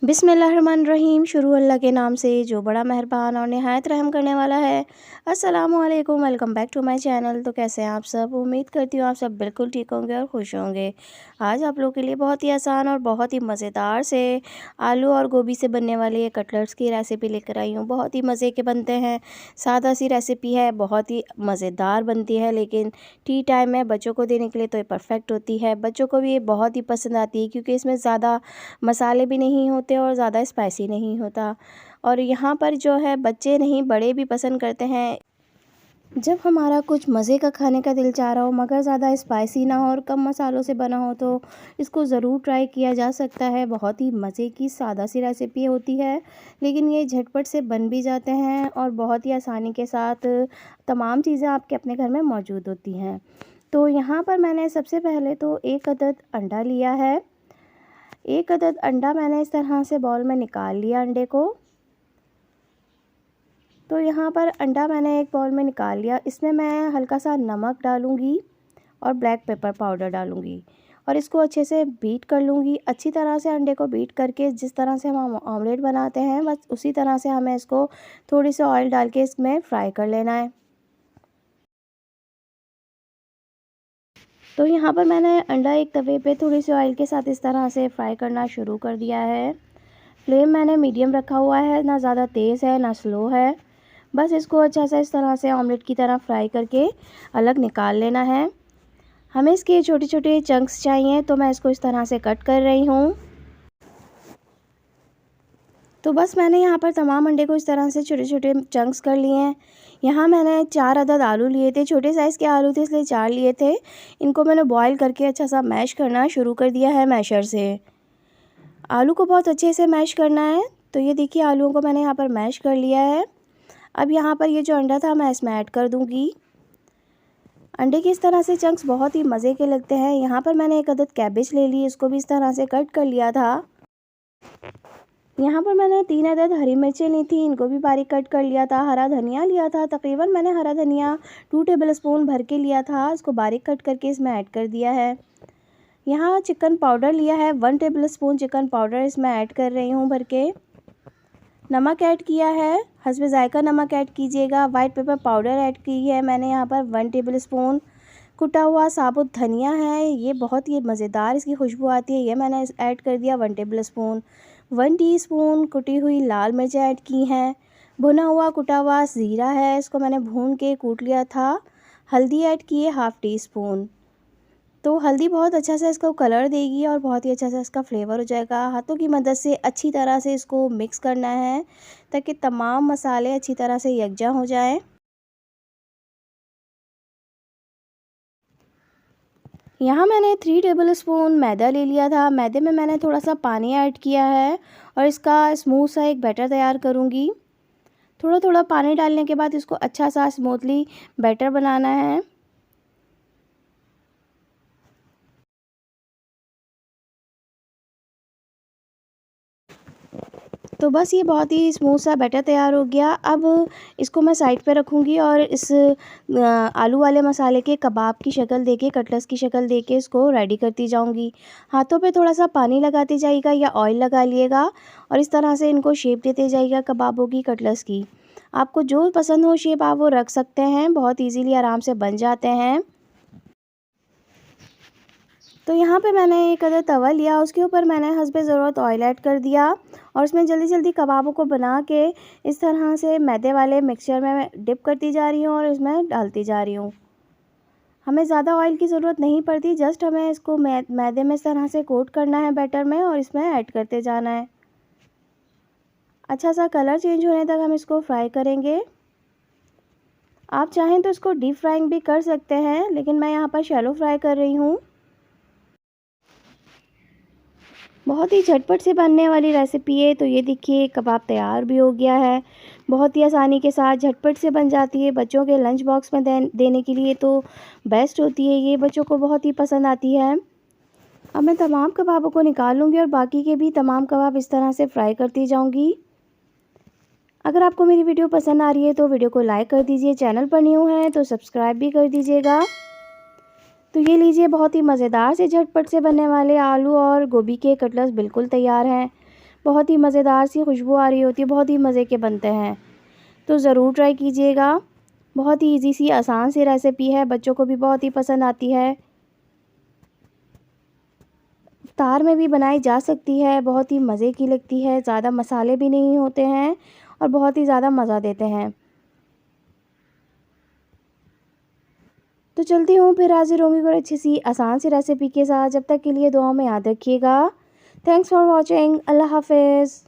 बिस्मिल्लाहिर्रहमानिर्रहीम। शुरू अल्लाह के नाम से जो बड़ा मेहरबान और निहायत रहम करने वाला है। अस्सलामुअलैकुम, welcome back to my channel. तो कैसे हैं आप सब? उम्मीद करती हूँ आप सब बिल्कुल ठीक होंगे और खुश होंगे। आज आप लोगों के लिए बहुत ही आसान और बहुत ही मज़ेदार से आलू और गोभी से बनने वाली कटलेट्स की रेसिपी लेकर आई हूँ। बहुत ही मज़े के बनते हैं, सादा सी रेसिपी है, बहुत ही मज़ेदार बनती है, लेकिन टी टाइम में बच्चों को देने के लिए तो ये परफेक्ट होती है। बच्चों को भी ये बहुत ही पसंद आती है क्योंकि इसमें ज़्यादा मसाले भी नहीं होते और ज़्यादा स्पाइसी नहीं होता। और यहाँ पर जो है बच्चे नहीं बड़े भी पसंद करते हैं। जब हमारा कुछ मज़े का खाने का दिल चाह रहा हो मगर ज़्यादा स्पाइसी ना हो और कम मसालों से बना हो तो इसको ज़रूर ट्राई किया जा सकता है। बहुत ही मज़े की सादा सी रेसिपी होती है, लेकिन ये झटपट से बन भी जाते हैं और बहुत ही आसानी के साथ तमाम चीज़ें आपके अपने घर में मौजूद होती हैं। तो यहाँ पर मैंने सबसे पहले तो 1 अदद अंडा लिया है। 1 अदद अंडा मैंने इस तरह से बाउल में निकाल लिया अंडे को। तो यहाँ पर अंडा मैंने एक बाउल में निकाल लिया। इसमें मैं हल्का सा नमक डालूँगी और ब्लैक पेपर पाउडर डालूँगी और इसको अच्छे से बीट कर लूँगी। अच्छी तरह से अंडे को बीट करके जिस तरह से हम ऑमलेट बनाते हैं बस उसी तरह से हमें इसको थोड़ी सी ऑयल डाल के इसमें फ्राई कर लेना है। तो यहाँ पर मैंने अंडा एक तवे पे थोड़ी सी ऑयल के साथ इस तरह से फ्राई करना शुरू कर दिया है। फ्लेम मैंने मीडियम रखा हुआ है, ना ज़्यादा तेज़ है ना स्लो है। बस इसको अच्छा सा इस तरह से ऑमलेट की तरह फ्राई करके अलग निकाल लेना है। हमें इसके छोटे छोटे चंक्स चाहिए तो मैं इसको इस तरह से कट कर रही हूँ। तो बस मैंने यहाँ पर तमाम अंडे को इस तरह से छोटे छोटे चंक्स कर लिए हैं। यहाँ मैंने 4 अदद आलू लिए थे, छोटे साइज़ के आलू थे इसलिए 4 लिए थे। इनको मैंने बॉईल करके अच्छा सा मैश करना शुरू कर दिया है मैशर से। आलू को बहुत अच्छे से मैश करना है। तो ये देखिए आलूओं को मैंने यहाँ पर मैश कर लिया है। अब यहाँ पर ये जो अंडा था मैं इसमें ऐड कर दूँगी। अंडे की इस तरह से चंक्स बहुत ही मज़े के लगते हैं। यहाँ पर मैंने 1 अदद कैबेज ले ली, इसको भी इस तरह से कट कर लिया था। यहाँ पर मैंने 3 अदद हरी मिर्चें ली थी, इनको भी बारीक कट कर लिया था। हरा धनिया लिया था, तकरीबन मैंने हरा धनिया 2 टेबलस्पून भर के लिया था, इसको बारीक कट करके इसमें ऐड कर दिया है। यहाँ चिकन पाउडर लिया है, 1 टेबलस्पून चिकन पाउडर इसमें ऐड कर रही हूँ भर के। नमक ऐड किया है, हस्बे ज़ायका नमक ऐड कीजिएगा। वाइट पेपर पाउडर ऐड की है मैंने यहाँ पर 1 टेबलस्पून। कुटा हुआ साबुत धनिया है, ये बहुत ही मज़ेदार इसकी खुशबू आती है, ये मैंने ऐड कर दिया 1 टेबलस्पून। 1 टीस्पून कुटी हुई लाल मिर्च ऐड की हैं। भुना हुआ कुटा हुआ ज़ीरा है, इसको मैंने भून के कूट लिया था। हल्दी ऐड की है 1/2 टीस्पून। तो हल्दी बहुत अच्छा सा इसको कलर देगी और बहुत ही अच्छा सा इसका फ्लेवर हो जाएगा। हाथों की मदद से अच्छी तरह से इसको मिक्स करना है ताकि तमाम मसाले अच्छी तरह से यकजा हो जाएं। यहाँ मैंने 3 टेबलस्पून मैदा ले लिया था। मैदे में मैंने थोड़ा सा पानी ऐड किया है और इसका स्मूथ सा एक बैटर तैयार करूँगी। थोड़ा थोड़ा पानी डालने के बाद इसको अच्छा सा स्मूथली बैटर बनाना है। तो बस ये बहुत ही स्मूथ सा बैटर तैयार हो गया। अब इसको मैं साइड पे रखूँगी और इस आलू वाले मसाले के कबाब की शक्ल देके, कटलेट्स की शक्ल देके इसको रेडी करती जाऊँगी। हाथों पे थोड़ा सा पानी लगाते जाइएगा या ऑयल लगा लिएगा और इस तरह से इनको शेप देते जाइएगा कबाबों की, कटलेट्स की। आपको जो पसंद हो शेप आप वो रख सकते हैं, बहुत ईज़िली आराम से बन जाते हैं। तो यहाँ पे मैंने 1 अदद तवा लिया, उसके ऊपर मैंने हस्बे ज़रूरत ऑयल ऐड कर दिया और उसमें जल्दी जल्दी कबाबों को बना के इस तरह से मैदे वाले मिक्सचर में मैं डिप करती जा रही हूँ और इसमें डालती जा रही हूँ। हमें ज़्यादा ऑयल की ज़रूरत नहीं पड़ती, जस्ट हमें इसको मैदे में इस तरह से कोट करना है बैटर में और इसमें ऐड करते जाना है। अच्छा सा कलर चेंज होने तक हम इसको फ्राई करेंगे। आप चाहें तो इसको डीप फ्राइंग भी कर सकते हैं, लेकिन मैं यहाँ पर शैलो फ्राई कर रही हूँ। बहुत ही झटपट से बनने वाली रेसिपी है। तो ये देखिए कबाब तैयार भी हो गया है, बहुत ही आसानी के साथ झटपट से बन जाती है। बच्चों के लंच बॉक्स में देने के लिए तो बेस्ट होती है, ये बच्चों को बहुत ही पसंद आती है। अब मैं तमाम कबाबों को निकाल लूँगी और बाकी के भी तमाम कबाब इस तरह से फ्राई करती जाऊँगी। अगर आपको मेरी वीडियो पसंद आ रही है तो वीडियो को लाइक कर दीजिए, चैनल पर न्यू है तो सब्सक्राइब भी कर दीजिएगा। तो ये लीजिए बहुत ही मज़ेदार से झटपट से बनने वाले आलू और गोभी के कटलेट्स बिल्कुल तैयार हैं। बहुत ही मज़ेदार सी खुशबू आ रही होती है, बहुत ही मज़े के बनते हैं। तो ज़रूर ट्राई कीजिएगा। बहुत ही ईज़ी सी आसान सी रेसिपी है, बच्चों को भी बहुत ही पसंद आती है। इफ्तार में भी बनाई जा सकती है, बहुत ही मज़े की लगती है, ज़्यादा मसाले भी नहीं होते हैं और बहुत ही ज़्यादा मज़ा देते हैं। तो चलती हूँ, फिर हाज़िर होंगी कोई अच्छी सी आसान सी रेसिपी के साथ। जब तक के लिए दुआओं में याद रखिएगा। Thanks for watching. अल्लाह हाफ़िज़।